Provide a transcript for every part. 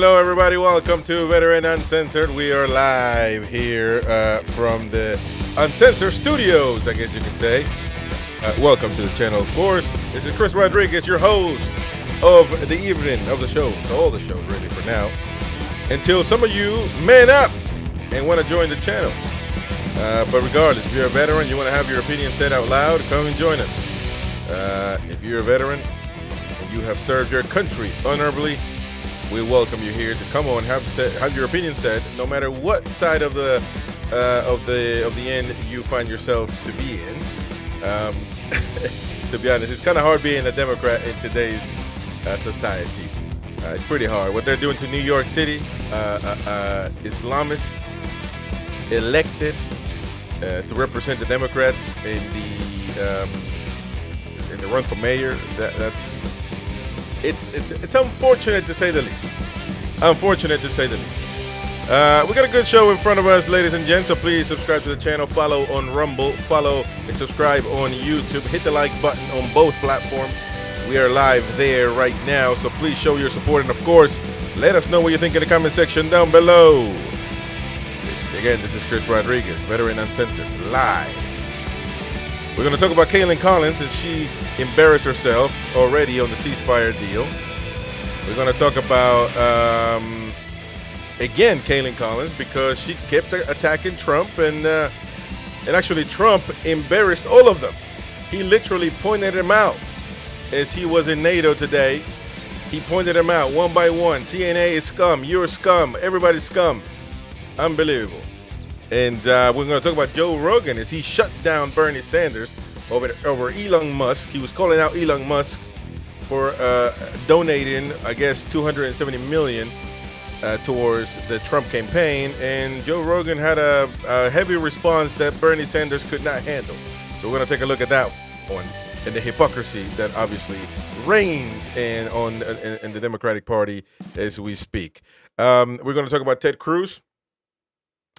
Hello, everybody. Welcome to Veteran Uncensored. We are live here from the Uncensored Studios, I guess you could say. Welcome to the channel, of course. This is Chris Rodriguez, your host of the evening of the show. All the shows ready for now. Until some of you man up and want to join the channel. But regardless, if you're a veteran, you want to have your opinion said out loud, come and join us. If you're a veteran and you have served your country honorably, we welcome you here to come on, have your opinion said, no matter what side of the end you find yourself to be in. To be honest, it's kind of hard being a Democrat in today's society. It's pretty hard. What they're doing to New York City, Islamist elected to represent the Democrats in the run for mayor. It's unfortunate to say the least. Unfortunate to say the least. We got a good show in front of us, ladies and gents, so please subscribe to the channel, follow on Rumble, follow and subscribe on YouTube. Hit the like button on both platforms. We are live there right now, so please show your support. And, of course, let us know what you think in the comment section down below. This is Chris Rodriguez, Veteran Uncensored, live. We're going to talk about Kaitlan Collins as she embarrassed herself already on the ceasefire deal. We're going to talk about, again, Kaitlan Collins, because she kept attacking Trump, and actually Trump embarrassed all of them. He literally pointed them out as he was in NATO today. He pointed them out one by one. CNN is scum. You're scum. Everybody's scum. Unbelievable. And we're going to talk about Joe Rogan as he shut down Bernie Sanders over Elon Musk. He was calling out Elon Musk for donating, I guess, $270 million towards the Trump campaign. And Joe Rogan had a heavy response that Bernie Sanders could not handle. So we're going to take a look at that one and the hypocrisy that obviously reigns in the Democratic Party as we speak. We're going to talk about Ted Cruz.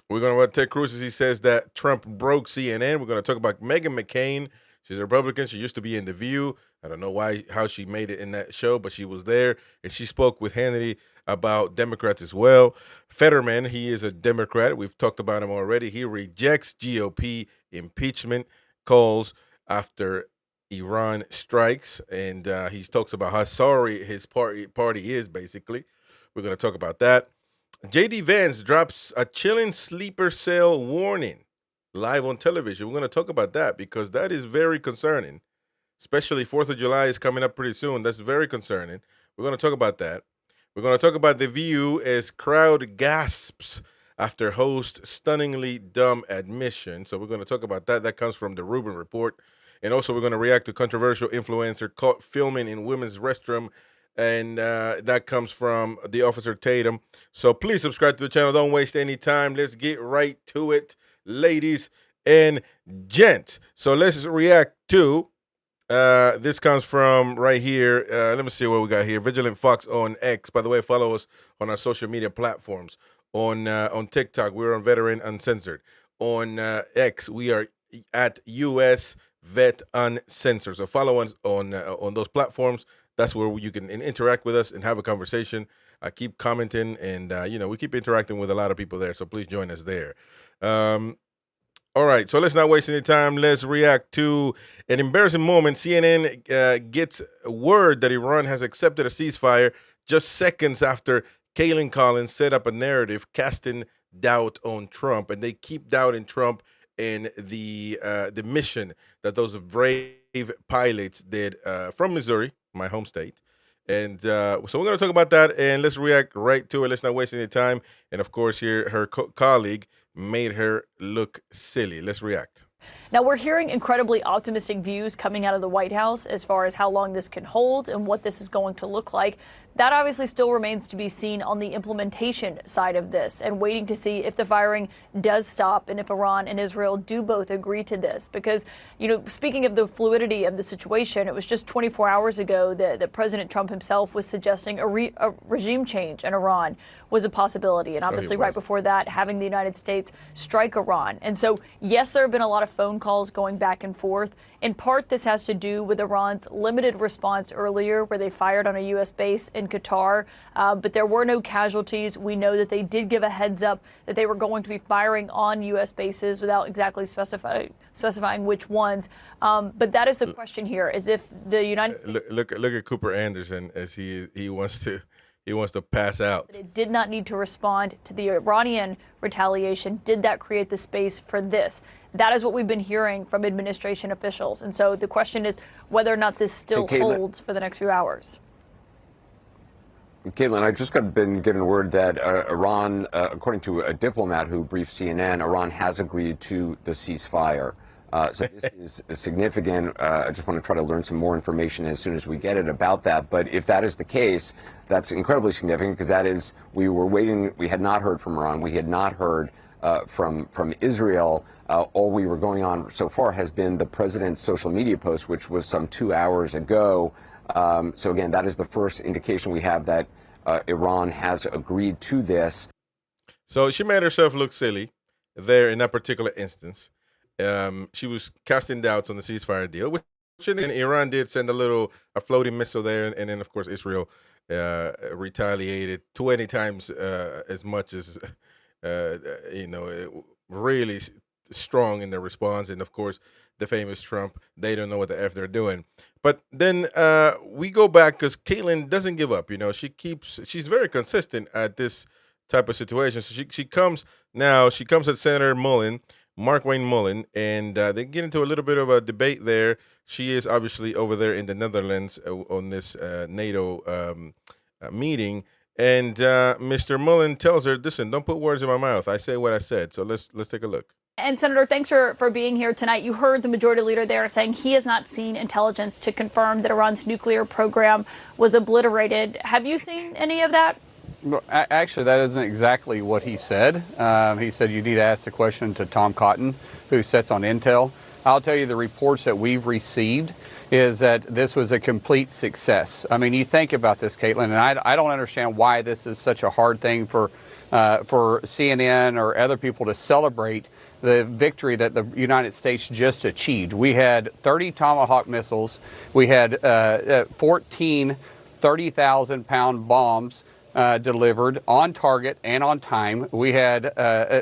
We're going to talk about Ted Cruz as he says that Trump broke CNN. We're going to talk about Meghan McCain. She's a Republican. She used to be in The View. I don't know how she made it in that show, but she was there, and she spoke with Hannity about Democrats as well. Fetterman, he is a Democrat. We've talked about him already. He rejects GOP impeachment calls after Iran strikes, and he talks about how sorry his party is, basically. We're going to talk about that. J.D. Vance drops a chilling sleeper cell warning live on television. We're going to talk about that because that is very concerning, especially 4th of July is coming up pretty soon. That's very concerning. We're going to talk about that. We're going to talk about The View as crowd gasps after host stunningly dumb admission. So we're going to talk about that. That comes from the Rogan report. And also we're going to react to controversial influencer caught filming in women's restroom. And that comes from the Officer Tatum. So please subscribe to the channel. Don't waste any time. Let's get right to it, ladies and gents. So let's react to, this comes from right here. Let me see what we got here. Vigilant Fox on X. By the way, follow us on our social media platforms. On TikTok, we're on Veteran Uncensored. On X, we are at US Vet Uncensored. So follow us on those platforms. That's where you can interact with us and have a conversation. I keep commenting, and we keep interacting with a lot of people there. So please join us there. All right, so let's not waste any time. Let's react to an embarrassing moment. CNN gets word that Iran has accepted a ceasefire just seconds after Kaitlan Collins set up a narrative casting doubt on Trump, and they keep doubting Trump and the mission that those brave pilots did from Missouri, my home state. And so we're going to talk about that, and let's react right to it. Let's not waste any time. And, of course, here her colleague made her look silly. Let's react. Now, we're hearing incredibly optimistic views coming out of the White House as far as how long this can hold and what this is going to look like. That obviously still remains to be seen on the implementation side of this, and waiting to see if the firing does stop and if Iran and Israel do both agree to this. Because, speaking of the fluidity of the situation, it was just 24 hours ago that President Trump himself was suggesting a regime change in Iran, was a possibility. And obviously right before that, having the United States strike Iran. And so, yes, there have been a lot of phone calls going back and forth. In part, this has to do with Iran's limited response earlier, where they fired on a U.S. base in Qatar. But there were no casualties. We know that they did give a heads up that they were going to be firing on U.S. bases without exactly specifying which ones. But that is the question here: is if the United States look at Cooper Anderson as he wants to pass out. It did not need to respond to the Iranian retaliation. Did that create the space for this? That is what we've been hearing from administration officials. And so the question is whether or not this still holds for the next few hours. Kaitlan, I just been given word that Iran, according to a diplomat who briefed CNN, Iran has agreed to the ceasefire. So this is significant. I just want to try to learn some more information as soon as we get it about that. But if that is the case, that's incredibly significant because that is, we were waiting. We had not heard from Iran. We had not heard from Israel. All we were going on so far has been the president's social media post, which was some 2 hours ago. So again, that is the first indication we have that Iran has agreed to this. So she made herself look silly there in that particular instance. She was casting doubts on the ceasefire deal, which Iran did send a floating missile there, and then of course Israel retaliated 20 times as much as really strong in their response. And of course the famous Trump, they don't know what the F they're doing. But then we go back because Kaitlan doesn't give up. She's very consistent at this type of situation. So she comes at Senator Mark Wayne Mullen, and they get into a little bit of a debate there. She is obviously over there in the Netherlands on this NATO meeting, and Mr. Mullen tells her, "Listen, don't put words in my mouth. I say what I said." So let's take a look. And Senator, thanks for being here tonight. You heard the majority leader there saying he has not seen intelligence to confirm that Iran's nuclear program was obliterated. Have you seen any of that? Well, actually, that isn't exactly what he said. He said you need to ask the question to Tom Cotton, who sits on Intel. I'll tell you the reports that we've received is that this was a complete success. I mean, you think about this, Kaitlan, and I don't understand why this is such a hard thing for CNN or other people to celebrate the victory that the United States just achieved. We had 30 Tomahawk missiles. We had 14 30,000-pound bombs delivered on target and on time. We had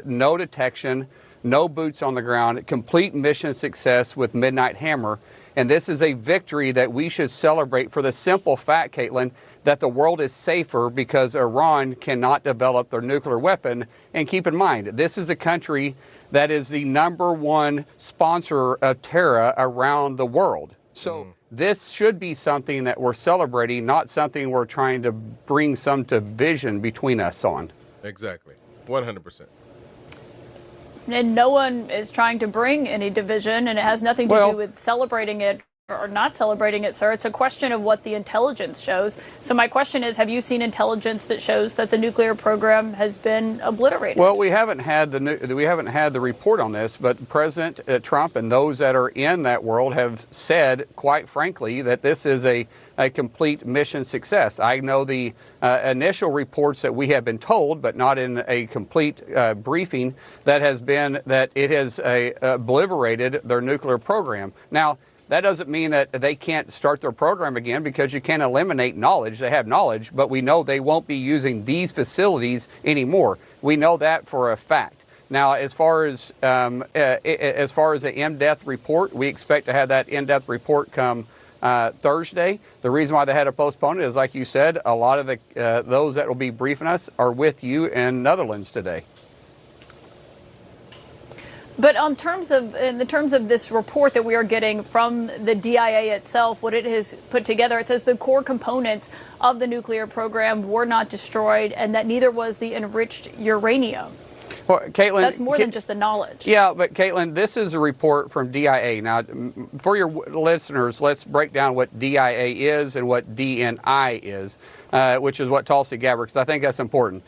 no detection, no boots on the ground, complete mission success with Midnight Hammer. And this is a victory that we should celebrate for the simple fact, Kaitlan, that the world is safer because Iran cannot develop their nuclear weapon. And keep in mind, this is a country that is the #1 sponsor of terror around the world. So this should be something that we're celebrating, not something we're trying to bring some division between us on. Exactly. 100%. And no one is trying to bring any division, and it has nothing to do with celebrating it or not celebrating it, sir. It's a question of what the intelligence shows. So my question is, have you seen intelligence that shows that the nuclear program has been obliterated? Well, we haven't had the report on this, but President Trump and those that are in that world have said, quite frankly, that this is a complete mission success. I know the initial reports that we have been told, but not in a complete briefing, that has been that it has obliterated their nuclear program. Now, that doesn't mean that they can't start their program again, because you can't eliminate knowledge. They have knowledge, but we know they won't be using these facilities anymore. We know that for a fact. Now, as far as the in-depth report, we expect to have that in-depth report come Thursday. The reason why they had to postpone it is, like you said, a lot of those that will be briefing us are with you in Netherlands today. But in the terms of this report that we are getting from the DIA itself, what it has put together, it says the core components of the nuclear program were not destroyed, and that neither was the enriched uranium. Well, Kaitlan, that's more than just the knowledge. Yeah, but Kaitlan, this is a report from DIA. Now, for your listeners, let's break down what DIA is and what DNI is, which is what Tulsi Gabbard, because I think that's important.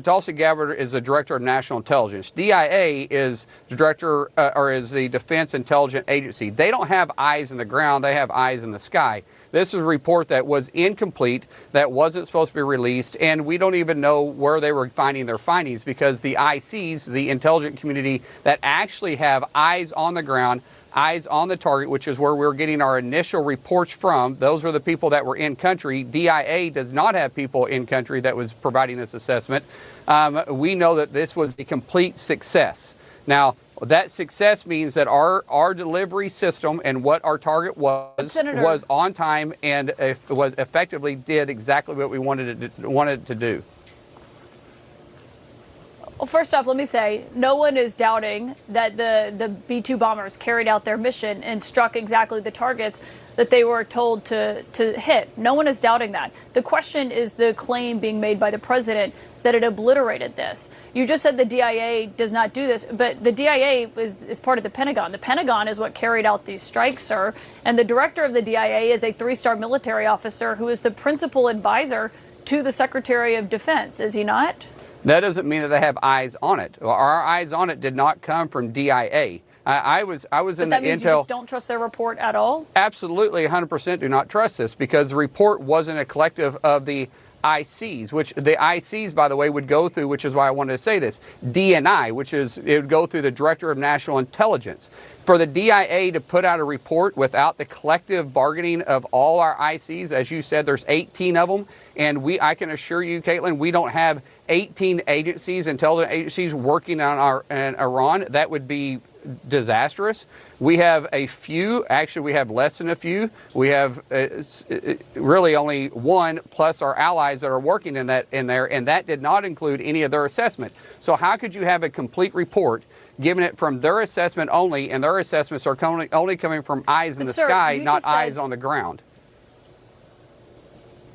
Tulsi Gabbard is the Director of National Intelligence. DIA is the Director, or is the Defense Intelligence Agency. They don't have eyes in the ground, they have eyes in the sky. This is a report that was incomplete, that wasn't supposed to be released, and we don't even know where they were finding their findings, because the ICs, the intelligence community that actually have eyes on the ground, eyes on the target, which is where we're getting our initial reports from. Those were the people that were in country. DIA does not have people in country that was providing this assessment. We know that this was a complete success. Now, that success means that our delivery system and what our target was on time, and was effectively did exactly what we wanted it to do. Well, first off, let me say, no one is doubting that the B-2 bombers carried out their mission and struck exactly the targets that they were told to hit. No one is doubting that. The question is the claim being made by the president that it obliterated this. You just said the DIA does not do this, but the DIA is part of the Pentagon. The Pentagon is what carried out these strikes, sir. And the director of the DIA is a 3-star military officer who is the principal advisor to the Secretary of Defense, is he not? That doesn't mean that they have eyes on it. Our eyes on it did not come from DIA. I was in the intel. That means you just don't trust their report at all? Absolutely, 100% do not trust this, because the report wasn't a collective of the ICs, which the ICs, by the way, would go through, which is why I wanted to say this, DNI, which is, it would go through the Director of National Intelligence. For the DIA to put out a report without the collective bargaining of all our ICs, as you said, there's 18 of them, and I can assure you, Kaitlan, we don't have 18 agencies, intelligence agencies working on in Iran. That would be disastrous. We have a few, actually we have less than a few. We have really only one, plus our allies that are working in there, and that did not include any of their assessment. So how could you have a complete report given it from their assessment only, and their assessments are only coming from eyes in the sky, not eyes on the ground?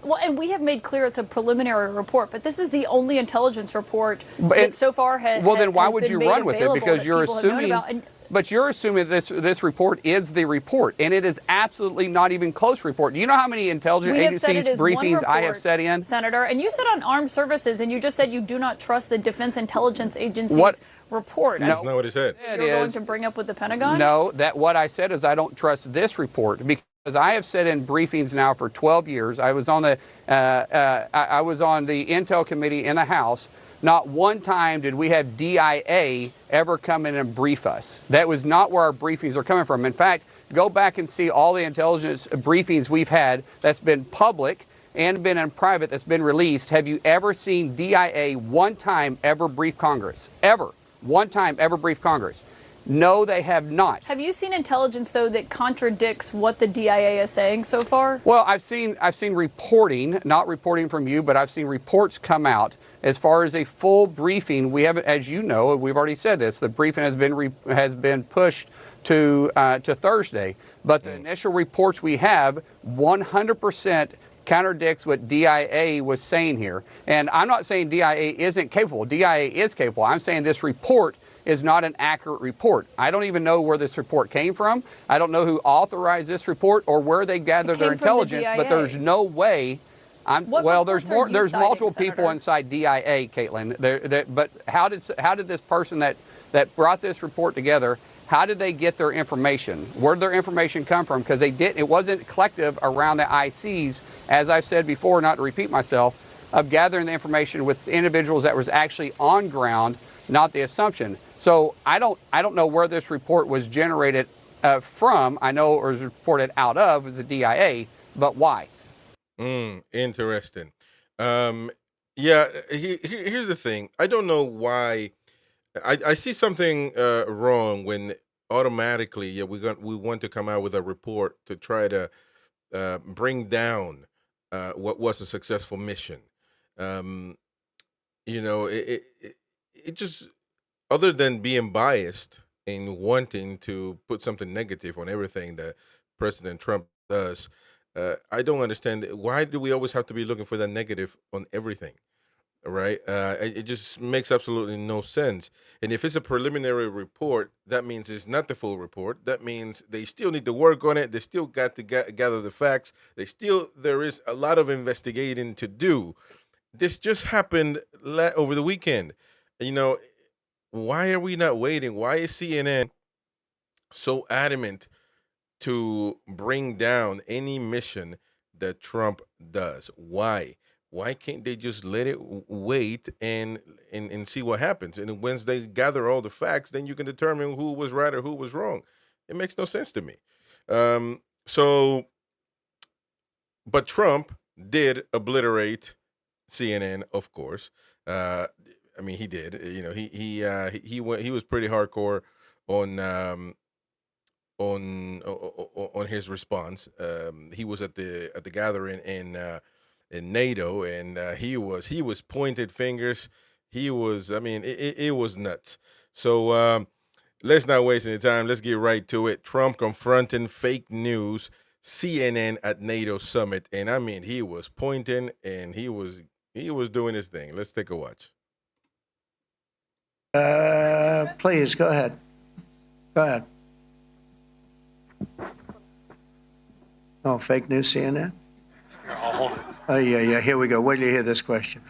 Well, and we have made clear it's a preliminary report, but this is the only intelligence report that so far has. Well, then why would you run with it? Because you're assuming. But you're assuming this report is the report, and it is absolutely not even close report. Do you know how many intelligence agencies briefings I have sat in? Senator, and you said on armed services, and you just said you do not trust the Defense Intelligence Agency's report. That's not what he said. You're going to bring up with the Pentagon? No, what I said is I don't trust this report, because I have said in briefings now for 12 years. I was on the Intel Committee in the House. Not one time did we have DIA ever come in and brief us. That was not where our briefings are coming from. In fact, go back and see all the intelligence briefings we've had that's been public and been in private, that's been released. Have you ever seen DIA one time ever brief Congress? Ever. One time ever brief Congress? No, they have not. Have you seen intelligence, though, that contradicts what the DIA is saying so far? Well, I've seen reporting, not reporting from you, but I've seen reports come out. As far as a full briefing, we haven't, as you know, we've already said this, the briefing has been pushed to Thursday. But the initial reports we have 100% contradicts what DIA was saying here. And I'm not saying DIA isn't capable. DIA is capable. I'm saying this report is not an accurate report. I don't even know where this report came from. I don't know who authorized this report or where they gathered their intelligence, but there's no way. Well, there's multiple people inside DIA, Kaitlan. But how did this person that brought this report together, how did they get their information? Where did their information come from? Because it wasn't collective around the ICs, as I've said before, not to repeat myself, of gathering the information with individuals that was actually on ground, not the assumption. So I don't know where this report was generated from. I know it was reported out of as a DIA, but why? Interesting. Yeah, here's the thing. I don't know why. I see something wrong when automatically we want to come out with a report to try to bring down what was a successful mission. It just, other than being biased and wanting to put something negative on everything that President Trump does, I don't understand, why do we always have to be looking for that negative on everything, right? It just makes absolutely no sense. And if it's a preliminary report, that means it's not the full report. That means they still need to work on it. They still got to gather the facts. There is a lot of investigating to do. This just happened over the weekend. Why are we not waiting? Why is CNN so adamant to bring down any mission that Trump does. Why? Why can't they just let it wait and see what happens? And once they gather all the facts, then you can determine who was right or who was wrong. It makes no sense to me. But Trump did obliterate CNN, of course. I mean, he did. You know, he went. He was pretty hardcore on his response. He was at the gathering in NATO, and he was pointed fingers. He was. I mean, it was nuts. So let's not waste any time. Let's get right to it. Trump confronting fake news. CNN at NATO summit, and I mean, he was pointing and he was doing his thing. Let's take a watch. Please go ahead. Go ahead. Oh, fake news, CNN. Oh yeah. Here we go. Wait till you hear this question.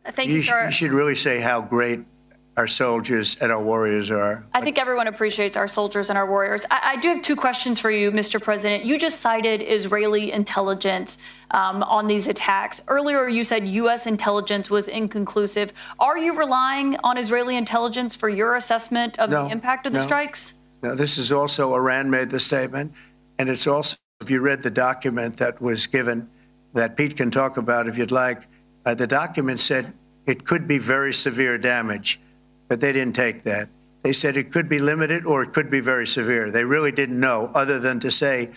Thank you, sir. You should really say how great our soldiers and our warriors are. I think everyone appreciates our soldiers and our warriors. I do have two questions for you, Mr. President. You just cited Israeli intelligence on these attacks. Earlier, you said U.S. intelligence was inconclusive. Are you relying on Israeli intelligence for your assessment of the impact of the strikes? No, this is also Iran made the statement. And it's also, if you read the document that was given, that Pete can talk about if you'd like, the document said it could be very severe damage. But they didn't take that. They said it could be limited or it could be very severe. They really didn't know, other than to say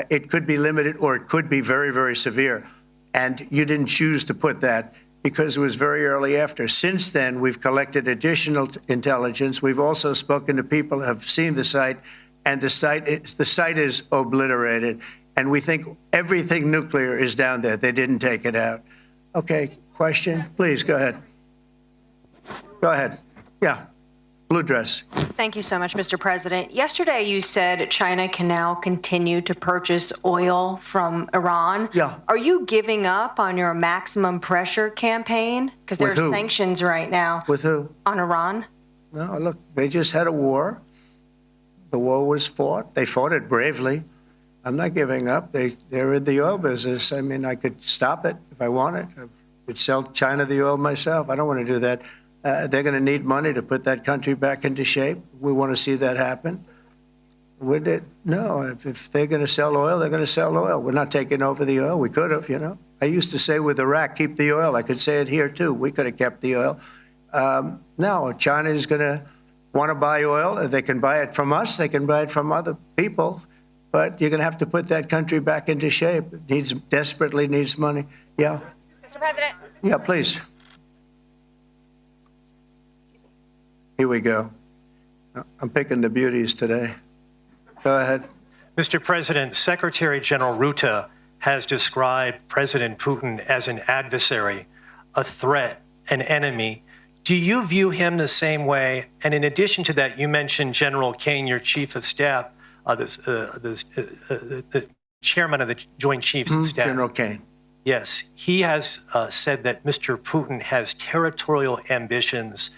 it could be limited or it could be very, very severe. And you didn't choose to put that because it was very early after. Since then, we've collected additional intelligence. We've also spoken to people who have seen the site, and the site is obliterated. And we think everything nuclear is down there. They didn't take it out. Okay, question? Please, go ahead. Go ahead. Yeah, blue dress. Thank you so much, Mr. President. Yesterday, you said China can now continue to purchase oil from Iran. Yeah. Are you giving up on your maximum pressure campaign? Because there are sanctions right now. With who? On Iran. No, look, they just had a war. The war was fought. They fought it bravely. I'm not giving up. They're in the oil business. I mean, I could stop it if I wanted. I could sell China the oil myself. I don't want to do that. They're going to need money to put that country back into shape. We want to see that happen. No, if they're going to sell oil, they're going to sell oil. We're not taking over the oil. We could have, you know. I used to say with Iraq, keep the oil. I could say it here, too. We could have kept the oil. No, China is going to want to buy oil. They can buy it from us. They can buy it from other people. But you're going to have to put that country back into shape. It desperately needs money. Yeah. Mr. President. Yeah, please. Here we go. I'm picking the beauties today. Go ahead. Mr. President, Secretary General Rutte has described President Putin as an adversary, a threat, an enemy. Do you view him the same way? And in addition to that, you mentioned General Kane, your chief of staff, the chairman of the Joint Chiefs of Staff. General Kane. Yes, he has said that Mr. Putin has territorial ambitions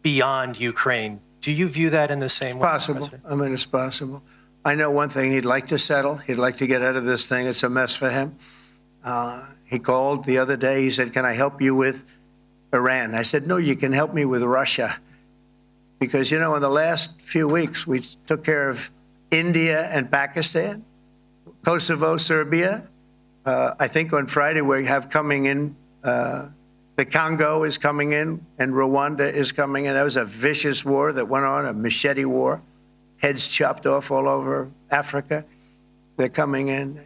beyond Ukraine. Do you view that in the same way? Possible. I mean, it's possible. I know one thing. He'd like to settle. He'd like to get out of this thing. It's a mess for him. He called the other day. He said, can I help you with Iran? I said, no, you can help me with Russia. Because, you know, in the last few weeks, we took care of India and Pakistan, Kosovo, Serbia. I think on Friday we have coming in the Congo is coming in, and Rwanda is coming in. That was a vicious war that went on, a machete war, heads chopped off all over Africa. They're coming in.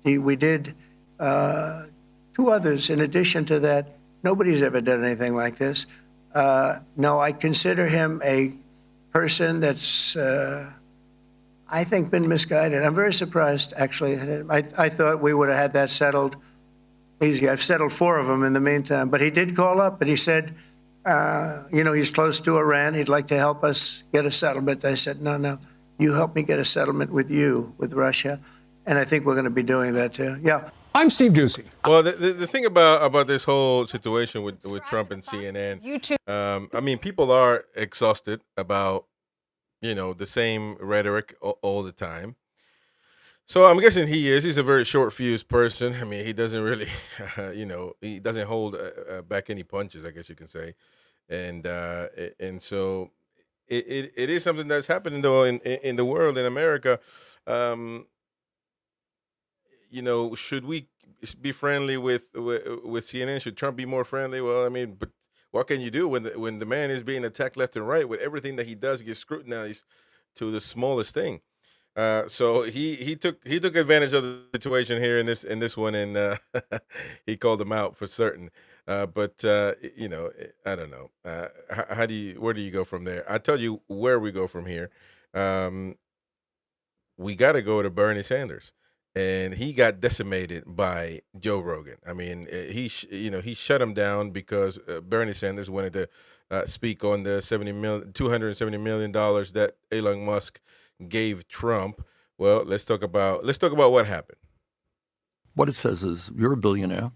We did two others in addition to that. Nobody's ever done anything like this. No, I consider him a person that's, I think, been misguided. I'm very surprised, actually. I thought we would have had that settled easy. I've settled 4 of them in the meantime. But he did call up, and he said, you know, he's close to Iran. He'd like to help us get a settlement. I said, no, you help me get a settlement with you, with Russia. And I think we're going to be doing that, too. Yeah. I'm Steve Doocy. Well, the thing about this whole situation with Trump and CNN, I mean, people are exhausted about, you know, the same rhetoric all the time. So I'm guessing he is. He's a very short-fused person. I mean, he doesn't really, he doesn't hold back any punches, I guess you can say. And so it is something that's happening, though, in the world, in America. Um, should we be friendly with CNN? Should Trump be more friendly? Well, I mean, but what can you do when the man is being attacked left and right? With everything that he does gets scrutinized to the smallest thing. So he took advantage of the situation here in this one, and he called him out for certain. But I don't know. Where do you go from there? I tell you where we go from here. We got to go to Bernie Sanders, and he got decimated by Joe Rogan. I mean, he shut him down because Bernie Sanders wanted to speak on the $270 million that Elon Musk gave Trump. Well, let's talk about what happened. What it says is you're a billionaire.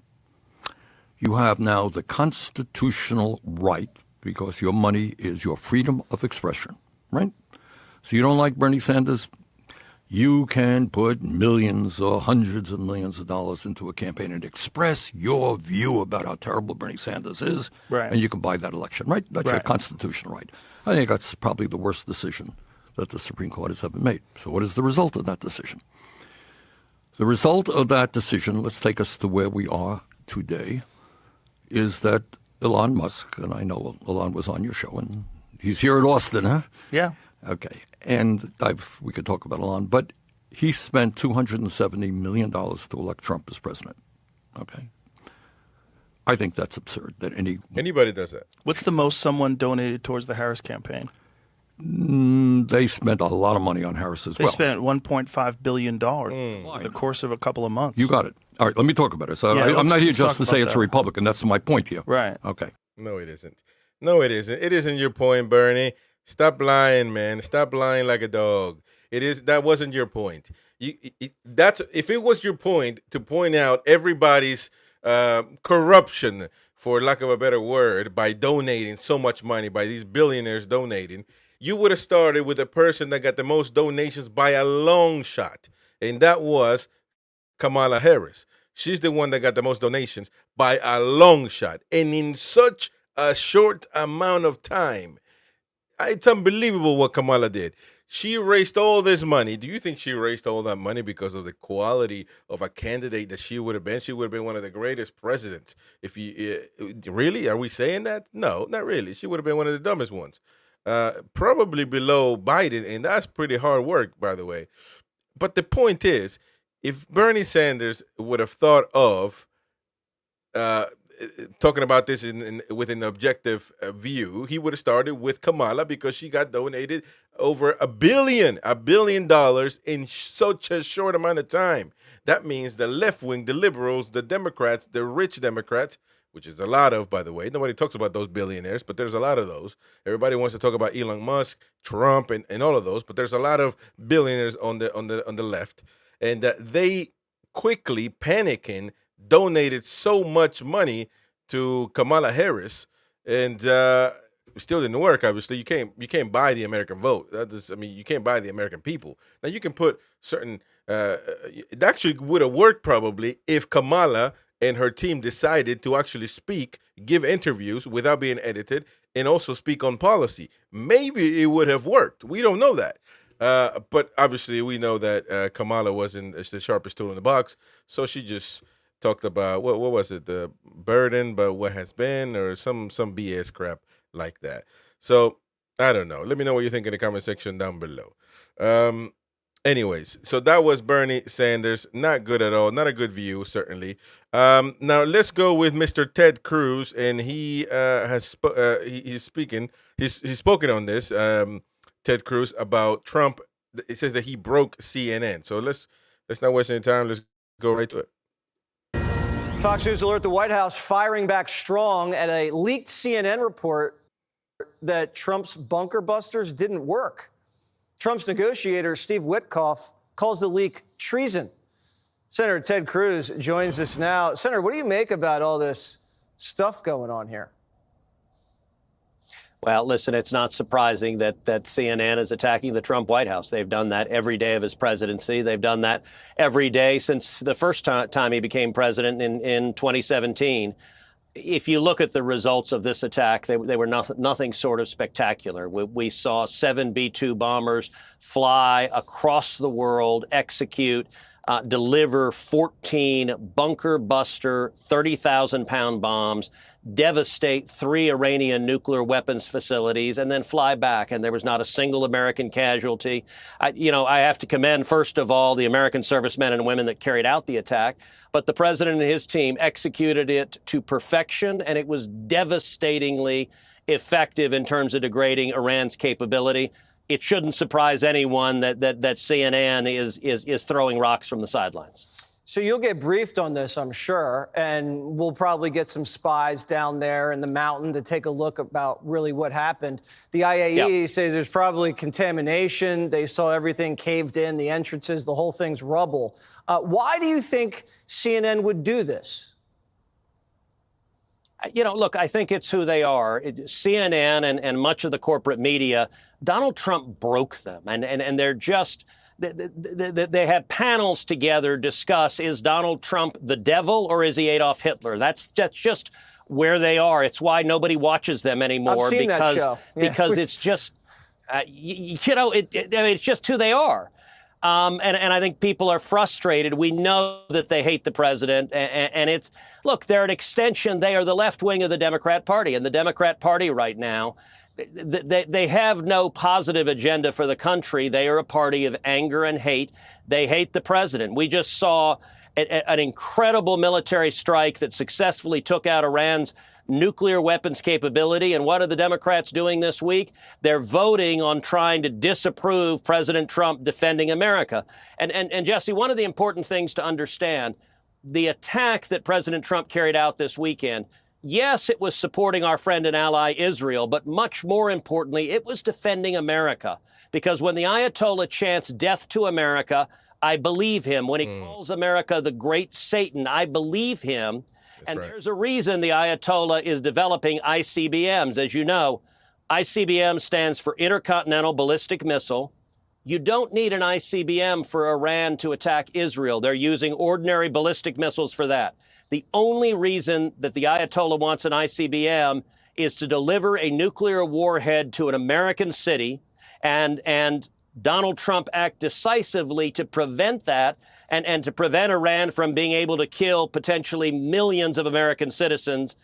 You have now the constitutional right, because your money is your freedom of expression, right? So you don't like Bernie Sanders, you can put millions or hundreds of millions of dollars into a campaign and express your view about how terrible Bernie Sanders is, right, and you can buy that election, right? That's your constitutional right. I think that's probably the worst decision that the Supreme Court has ever made. So what is the result of that decision? The result of that decision, let's take us to where we are today, is that Elon Musk, and I know Elon was on your show, and he's here in Austin, huh? Yeah. Okay. And we could talk about Elon, but he spent $270 million to elect Trump as president. Okay. I think that's absurd that anybody does that. What's the most someone donated towards the Harris campaign? They spent a lot of money on Harris as well. They spent $1.5 billion over the course of a couple of months. You got it. All right, let me talk about it. So I'm not here just to say it's a Republican. That's my point here. Right. Okay. No, it isn't. No, it isn't. It isn't your point, Bernie. Stop lying, man. Stop lying like a dog. That wasn't your point. If it was your point to point out everybody's corruption, for lack of a better word, by donating so much money, by these billionaires donating, you would have started with the person that got the most donations by a long shot, and that was Kamala Harris. She's the one that got the most donations by a long shot, and in such a short amount of time. It's unbelievable what Kamala did. She raised all this money. Do you think she raised all that money because of the quality of a candidate that she would have been? She would have been one of the greatest presidents. Really? Are we saying that? No, not really. She would have been one of the dumbest ones. Probably below Biden, and that's pretty hard work, by the way. But the point is, if Bernie Sanders would have thought of talking about this with an objective view, he would have started with Kamala because she got donated over $1 billion in such a short amount of time. That means the left wing, the liberals, the Democrats, the rich Democrats, which is a lot of, by the way. Nobody talks about those billionaires, but there's a lot of those. Everybody wants to talk about Elon Musk, Trump, and all of those, but there's a lot of billionaires on the left, and they quickly panicking donated so much money to Kamala Harris, and it still didn't work. Obviously, you can't buy the American vote. You can't buy the American people. Now you can put certain. It actually would have worked probably if Kamala and her team decided to actually speak, give interviews without being edited, and also speak on policy. Maybe it would have worked. We don't know that. But obviously, we know that Kamala wasn't the sharpest tool in the box, so she just talked about what was it, the burden, but what has been, or some BS crap like that. So I don't know. Let me know what you think in the comment section down below. Anyways, so that was Bernie Sanders. Not good at all. Not a good view, certainly. Now let's go with Mr. Ted Cruz, and he he's spoken on this. Ted Cruz about Trump. It says that he broke CNN. So let's not waste any time. Let's go right to it. Fox News alert: the White House firing back strong at a leaked CNN report that Trump's bunker busters didn't work. Trump's negotiator, Steve Witkoff, calls the leak treason. Senator Ted Cruz joins us now. Senator, what do you make about all this stuff going on here? Well, listen, it's not surprising that CNN is attacking the Trump White House. They've done that every day of his presidency. They've done that every day since the first time he became president in 2017. If you look at the results of this attack, they were nothing short of spectacular. We saw 7 B-2 bombers fly across the world, execute, deliver 14 bunker buster, 30,000-pound bombs, devastate 3 Iranian nuclear weapons facilities, and then fly back. And there was not a single American casualty. I have to commend, first of all, the American servicemen and women that carried out the attack. But the president and his team executed it to perfection, and it was devastatingly effective in terms of degrading Iran's capability. It shouldn't surprise anyone that CNN is throwing rocks from the sidelines. So you'll get briefed on this, I'm sure, and we'll probably get some spies down there in the mountain to take a look about really what happened. The IAEA says there's probably contamination. They saw everything caved in, the entrances, the whole thing's rubble. Why do you think CNN would do this? Look, I think it's who they are. CNN and much of the corporate media, Donald Trump broke them, and they're just... They have panels together discuss, is Donald Trump the devil or is he Adolf Hitler? That's just where they are. It's why nobody watches them anymore. I've seen that show. Yeah. Because it's just, it's just who they are. And I think people are frustrated. We know that they hate the president. And look, they're an extension. They are the left wing of the Democrat Party. And the Democrat Party right now, they have no positive agenda for the country. They are a party of anger and hate. They hate the president. We just saw an incredible military strike that successfully took out Iran's nuclear weapons capability. And what are the Democrats doing this week? They're voting on trying to disapprove President Trump defending America. And Jesse, one of the important things to understand, the attack that President Trump carried out this weekend, yes, it was supporting our friend and ally Israel, but much more importantly, it was defending America. Because when the Ayatollah chants death to America, I believe him. When he calls America the great Satan, I believe him. That's right. There's a reason the Ayatollah is developing ICBMs. As you know, ICBM stands for Intercontinental Ballistic Missile. You don't need an ICBM for Iran to attack Israel. They're using ordinary ballistic missiles for that. The only reason that the Ayatollah wants an ICBM is to deliver a nuclear warhead to an American city, and Donald Trump act decisively to prevent that and to prevent Iran from being able to kill potentially millions of American citizens.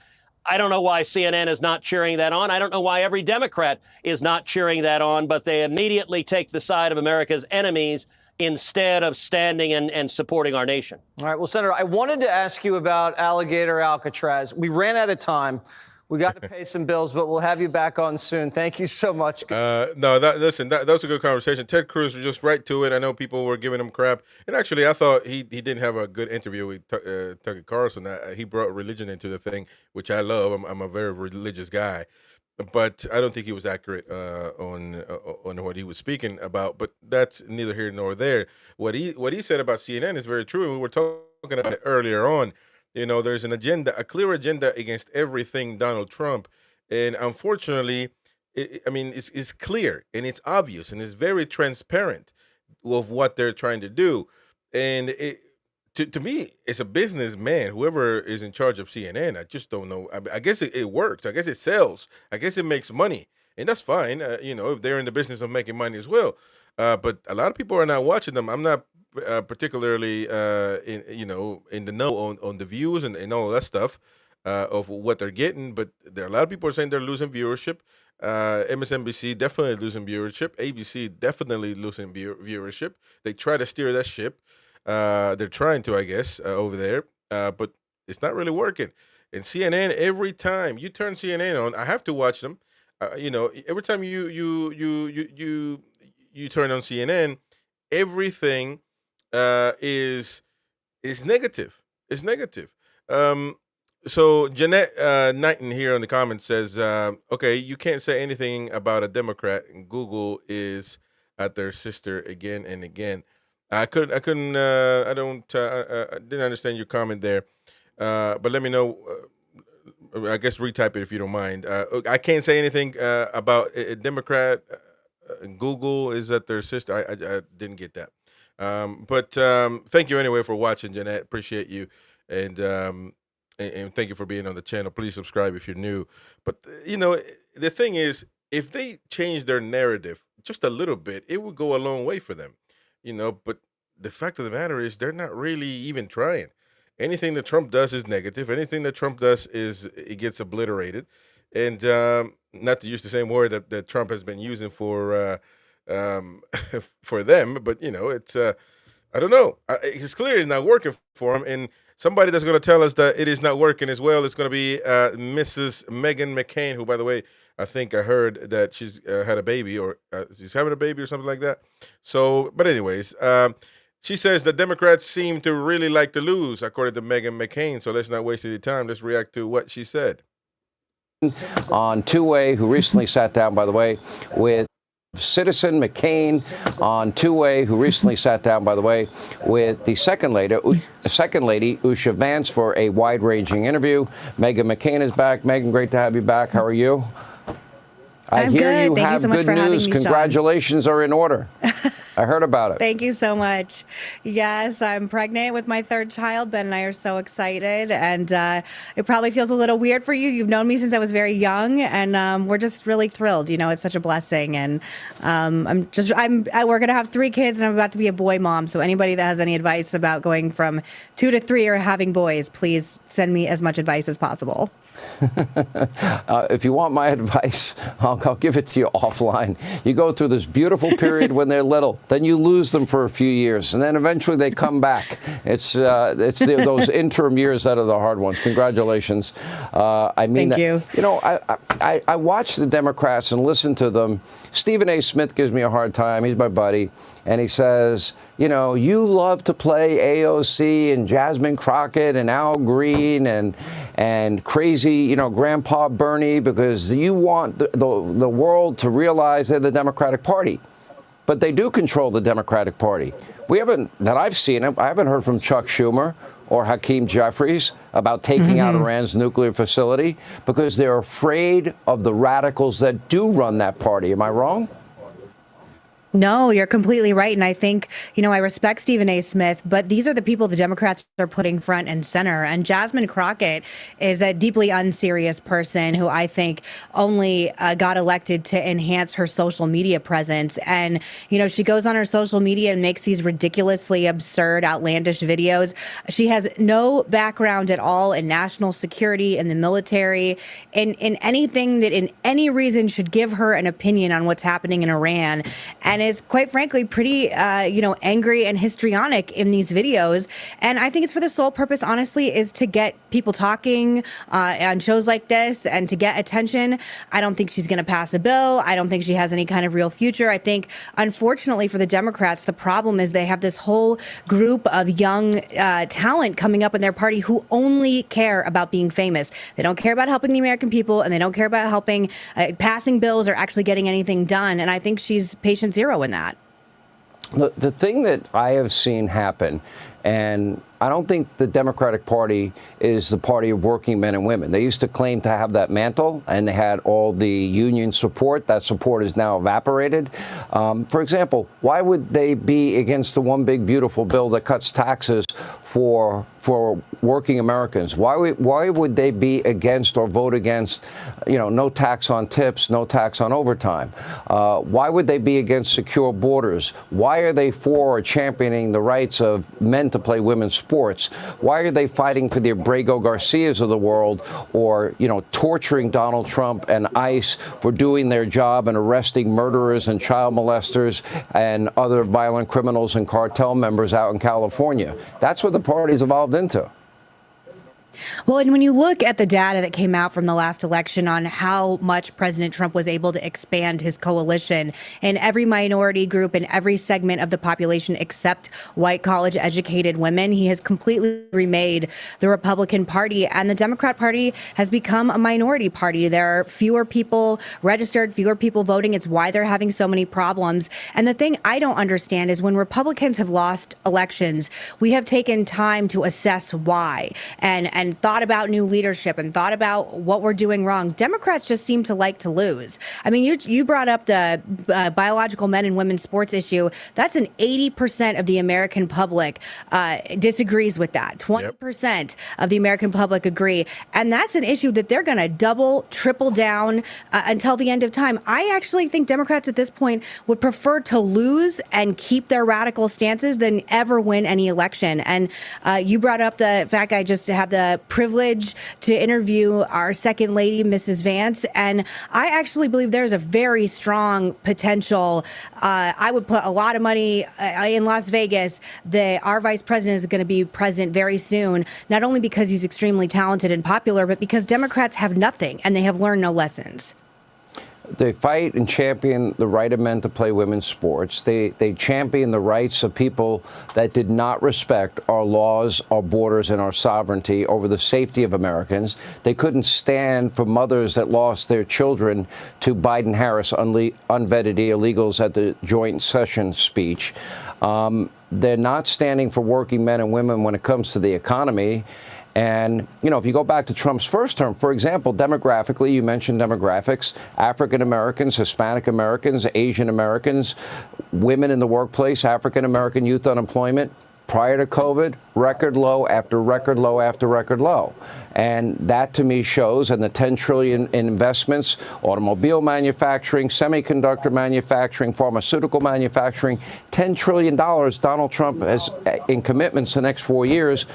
I don't know why CNN is not cheering that on. I don't know why every Democrat is not cheering that on, but they immediately take the side of America's enemies instead of standing and supporting our nation. All right. Well, Senator, I wanted to ask you about Alligator Alcatraz. We ran out of time. We got to pay some bills, but we'll have you back on soon. Thank you so much. That was a good conversation. Ted Cruz was just right to it. I know people were giving him crap. And actually, I thought he didn't have a good interview with Tucker Carlson. He brought religion into the thing, which I love. I'm a very religious guy. But I don't think he was accurate on what he was speaking about. But that's neither here nor there. What he said about CNN is very true. And we were talking about it earlier on. There's an agenda, a clear agenda against everything Donald Trump. And unfortunately, it's clear and it's obvious and it's very transparent of what they're trying to do. And to me, it's a businessman, whoever is in charge of CNN. I just don't know. I guess it works. I guess it sells. I guess it makes money. And that's fine, if they're in the business of making money as well. But a lot of people are not watching them. I'm not particularly in the know on the views and all that stuff of what they're getting, but there are a lot of people are saying they're losing viewership. MSNBC definitely losing viewership. ABC definitely losing viewership. They try to steer that ship. They're trying to, I guess, over there, but it's not really working. And CNN, every time you turn CNN on, I have to watch them. Every time you turn on CNN, everything is negative. It's negative. So Jeanette Knighton here in the comments says, okay, you can't say anything about a Democrat, and Google is at their sister again and again. I didn't understand your comment there. But let me know I guess retype it if you don't mind. I can't say anything about a Democrat. Google is that their sister. I didn't get that. But thank you anyway for watching, Jeanette. Appreciate you. And thank you for being on the channel. Please subscribe if you're new. But, the thing is, if they change their narrative just a little bit, it would go a long way for them. But the fact of the matter is they're not really even trying. Anything that Trump does is negative. Anything that Trump does it gets obliterated. And not to use the same word that Trump has been using for them, but it's I don't know. It's clearly not working for him. And somebody that's going to tell us that it is not working as well is going to be Mrs. Meghan McCain, who, by the way, I think I heard that she's had a baby, or she's having a baby or something like that. So, but anyways, she says the Democrats seem to really like to lose, according to Meghan McCain. So let's not waste any time. Let's react to what she said. On two-way, who recently sat down, by the way, with Citizen McCain on two-way, who recently sat down, by the way, with the second lady, Usha Vance, for a wide-ranging interview. Meghan McCain is back. Meghan, great to have you back. How are you? I hear good. you Thank have you so much good for having news. me, Sean. Congratulations are in order. I heard about it. Thank you so much. Yes, I'm pregnant with my third child. Ben and I are so excited, and it probably feels a little weird for you. You've known me since I was very young, and we're just really thrilled. It's such a blessing, and we're gonna have 3 kids, and I'm about to be a boy mom. So anybody that has any advice about going from 2 to 3 or having boys, please send me as much advice as possible. If you want my advice, I'll give it to you offline. You go through this beautiful period when they're little, then you lose them for a few years, and then eventually they come back. It's those interim years that are the hard ones. Congratulations. I mean, Thank you. I watch the Democrats and listen to them. Stephen A. Smith gives me a hard time. He's my buddy, and he says, you love to play AOC and Jasmine Crockett and Al Green and crazy, Grandpa Bernie, because you want the world to realize they're the Democratic Party. But they do control the Democratic Party. That I've seen, I haven't heard from Chuck Schumer or Hakeem Jeffries about taking out Iran's nuclear facility, because they're afraid of the radicals that do run that party. Am I wrong? No, you're completely right. And I think, I respect Stephen A. Smith, but these are the people the Democrats are putting front and center. And Jasmine Crockett is a deeply unserious person who I think only got elected to enhance her social media presence. And, she goes on her social media and makes these ridiculously absurd, outlandish videos. She has no background at all in national security, in the military, in anything that in any reason should give her an opinion on what's happening in Iran. And is quite frankly pretty, angry and histrionic in these videos. And I think it's for the sole purpose, honestly, is to get people talking on shows like this and to get attention. I don't think she's going to pass a bill. I don't think she has any kind of real future. I think, unfortunately for the Democrats, the problem is they have this whole group of young talent coming up in their party who only care about being famous. They don't care about helping the American people, and they don't care about helping passing bills or actually getting anything done. And I think she's patient zero in that. The thing that I have seen happen, and I don't think the Democratic Party is the party of working men and women. They used to claim to have that mantle, and they had all the union support. That support is now evaporated. For example, why would they be against the one big beautiful bill that cuts taxes for working Americans? Why would they be against or vote against, no tax on tips, no tax on overtime? Why would they be against secure borders? Why are they for or championing the rights of men to play women's sports? Why are they fighting for the Abrego Garcias of the world, or, torturing Donald Trump and ICE for doing their job and arresting murderers and child molesters and other violent criminals and cartel members out in California? That's what the party's evolved into. Well, and when you look at the data that came out from the last election on how much President Trump was able to expand his coalition in every minority group and every segment of the population except white college-educated women, he has completely remade the Republican Party, and the Democrat Party has become a minority party. There are fewer people registered, fewer people voting. It's why they're having so many problems. And the thing I don't understand is when Republicans have lost elections, we have taken time to assess why and and thought about new leadership and thought about what we're doing wrong. Democrats just seem to like to lose. I mean, you brought up the biological men and women's sports issue. That's an 80% of the American public disagrees with that. 20% of the American public agree. And that's an issue that they're going to double, triple down until the end of time. I actually think Democrats at this point would prefer to lose and keep their radical stances than ever win any election. And you brought up the fact I just had the privilege to interview our second lady, Mrs. Vance. And I actually believe there's a very strong potential. I would put a lot of money in Las Vegas that our vice president is going to be president very soon, not only because he's extremely talented and popular, but because Democrats have nothing and they have learned no lessons. They fight and champion the right of men to play women's sports. They champion the rights of people that did not respect our laws, our borders, and our sovereignty over the safety of Americans. They couldn't stand for mothers that lost their children to Biden-Harris unvetted illegals at the joint session speech. They're not standing for working men and women when it comes to the economy. And, you know, if you go back to Trump's first term, for example, demographically, you mentioned demographics, African Americans, Hispanic Americans, Asian Americans, women in the workplace, African American youth unemployment, prior to COVID, record low after record low after record low. And that to me shows, and the $10 trillion in investments, automobile manufacturing, semiconductor manufacturing, pharmaceutical manufacturing, $10 trillion Donald Trump has in commitments the next 4 years.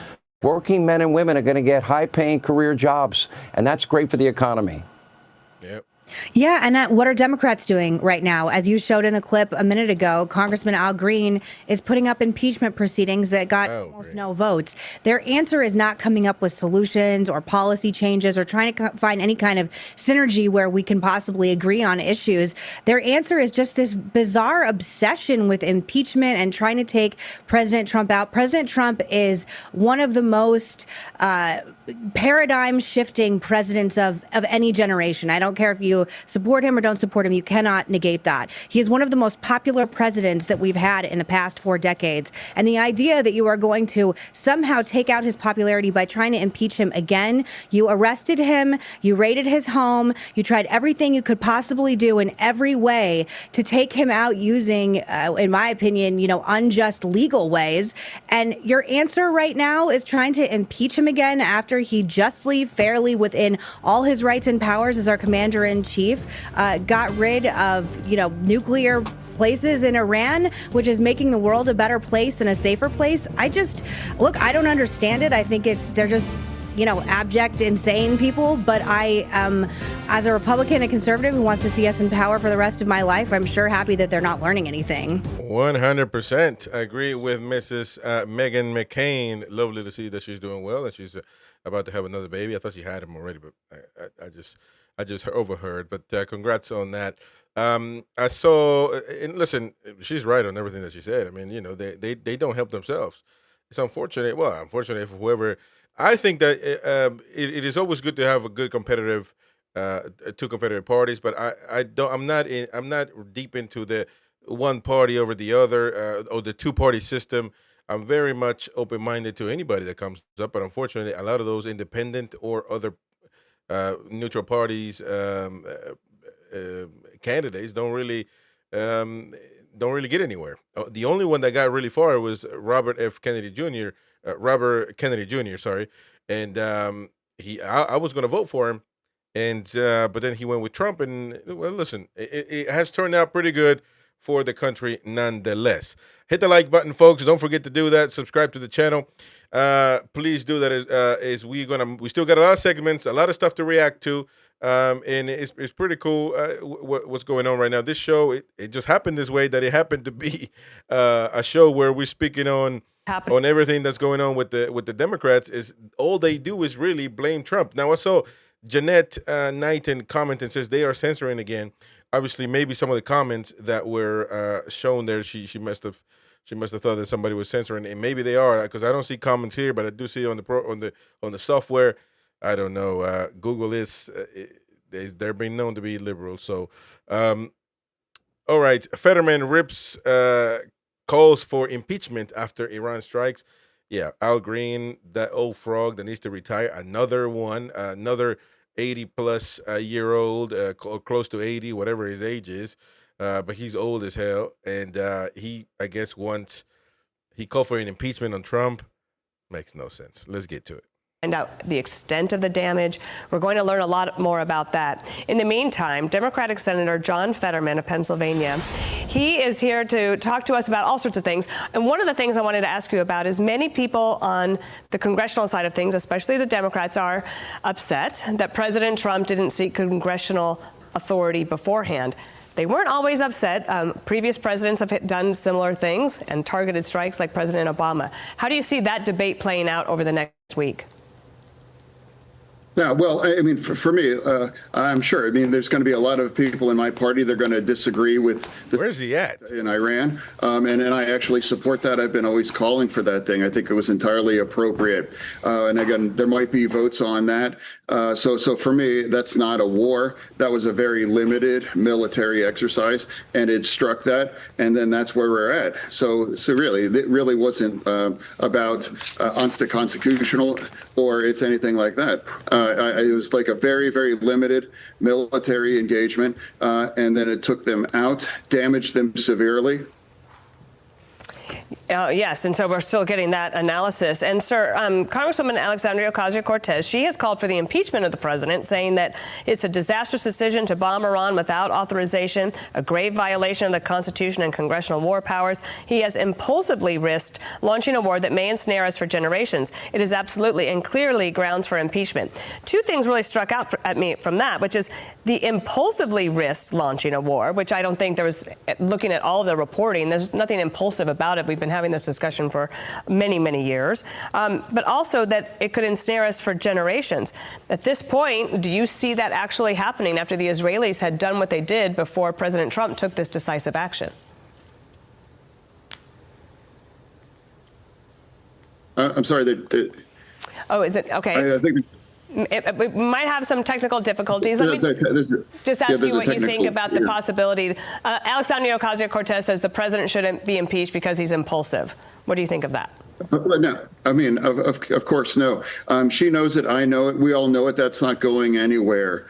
Working men and women are going to get high-paying career jobs, and that's great for the economy. Yep. Yeah, and what are Democrats doing right now? As you showed in the clip a minute ago, Congressman Al Green is putting up impeachment proceedings that got almost no votes. Their answer is not coming up with solutions or policy changes or trying to find any kind of synergy where we can possibly agree on issues. Their answer is just this bizarre obsession with impeachment and trying to take President Trump out. President Trump is one of the most paradigm-shifting presidents of any generation. I don't care if you support him or don't support him. You cannot negate that. He is one of the most popular presidents that we've had in the past 4 decades. And the idea that you are going to somehow take out his popularity by trying to impeach him again, you arrested him, you raided his home, you tried everything you could possibly do in every way to take him out using, in my opinion, unjust legal ways. And your answer right now is trying to impeach him again after he justly, fairly, within all his rights and powers as our commander-in-chief, got rid of, nuclear places in Iran, which is making the world a better place and a safer place. I don't understand it. I think they're just, abject, insane people. But I, as a Republican and conservative who wants to see us in power for the rest of my life, I'm sure happy that they're not learning anything. 100%. I agree with Mrs. Meghan McCain. Lovely to see that she's doing well and she's about to have another baby. I thought she had him already, but I just overheard. But congrats on that. I saw, and listen, she's right on everything that she said. I mean, they don't help themselves. It's unfortunate. Well, unfortunate for whoever. I think that it is always good to have a good competitive, two competitive parties. But I'm not deep into the one party over the other or the two-party system. I'm very much open-minded to anybody that comes up. But unfortunately, a lot of those independent or other neutral parties candidates don't really get anywhere. The only one that got really far was Robert Kennedy Jr., sorry, and I was going to vote for him, and but then he went with Trump, and well, listen, it has turned out pretty good for the country nonetheless. Hit the like button, folks. Don't forget to do that. Subscribe to the channel. Please do that. As we still got a lot of segments, a lot of stuff to react to, and it's pretty cool what's going on right now. This show, it just happened this way that it happened to be a show where we're speaking on everything that's going on with the Democrats. Is all they do is really blame Trump. Now I saw Jeanette Knighton comment and says they are censoring again. Obviously, maybe some of the comments that were shown there, she must have thought that somebody was censoring, and maybe they are, because I don't see comments here, but I do see on the software. I don't know. Google they're being known to be liberal. So, all right. Fetterman rips calls for impeachment after Iran strikes. Yeah, Al Green, that old frog that needs to retire. Another one, another 80 plus year old, close to 80, whatever his age is. But he's old as hell. And he, I guess, he called for an impeachment on Trump. Makes no sense. Let's get to it. Find out the extent of the damage. We're going to learn a lot more about that. In the meantime, Democratic Senator John Fetterman of Pennsylvania, he is here to talk to us about all sorts of things. And one of the things I wanted to ask you about is many people on the congressional side of things, especially the Democrats, are upset that President Trump didn't seek congressional authority beforehand. They weren't always upset. Previous presidents have done similar things and targeted strikes like President Obama. How do you see that debate playing out over the next week? Yeah, well, I mean, for me, I'm sure. I mean, there's going to be a lot of people in my party that are going to disagree with. Where's he at? In Iran, and I actually support that. I've been always calling for that thing. I think it was entirely appropriate. And again, there might be votes on that. So for me, that's not a war. That was a very limited military exercise, and it struck that, and then that's where we're at. So really, it really wasn't about unconstitutional or it's anything like that. It was like a very, very limited military engagement, and then it took them out, damaged them severely. Yes, and so we're still getting that analysis. And, sir, Congresswoman Alexandria Ocasio-Cortez, she has called for the impeachment of the president, saying that it's a disastrous decision to bomb Iran without authorization, a grave violation of the Constitution and congressional war powers. He has impulsively risked launching a war that may ensnare us for generations. It is absolutely and clearly grounds for impeachment. Two things really struck out at me from that, which is the impulsively risked launching a war, which I don't think there was, looking at all of the reporting, there's nothing impulsive about it. We've been having this discussion for many, many years, but also that it could ensnare us for generations. At this point, do you see that actually happening after the Israelis had done what they did before President Trump took this decisive action? I'm sorry. Oh, is it? Okay. I think we might have some technical difficulties. Let me just ask you what you think about the possibility. Alexandria Ocasio-Cortez says the president shouldn't be impeached because he's impulsive. What do you think of that? No, I mean, of course, no. She knows it. I know it. We all know it. That's not going anywhere.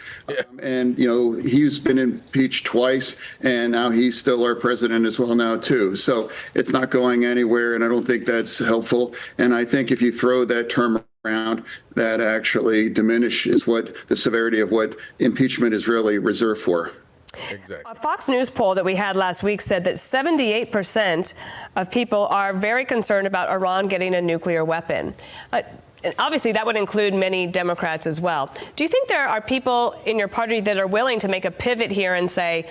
And, you know, he's been impeached twice, and now he's still our president as well now, too. So it's not going anywhere, and I don't think that's helpful. And I think if you throw that term around, that actually diminishes what the severity of what impeachment is really reserved for. Exactly. A Fox News poll that we had last week said that 78% of people are very concerned about Iran getting a nuclear weapon. And obviously, that would include many Democrats as well. Do you think there are people in your party that are willing to make a pivot here and say,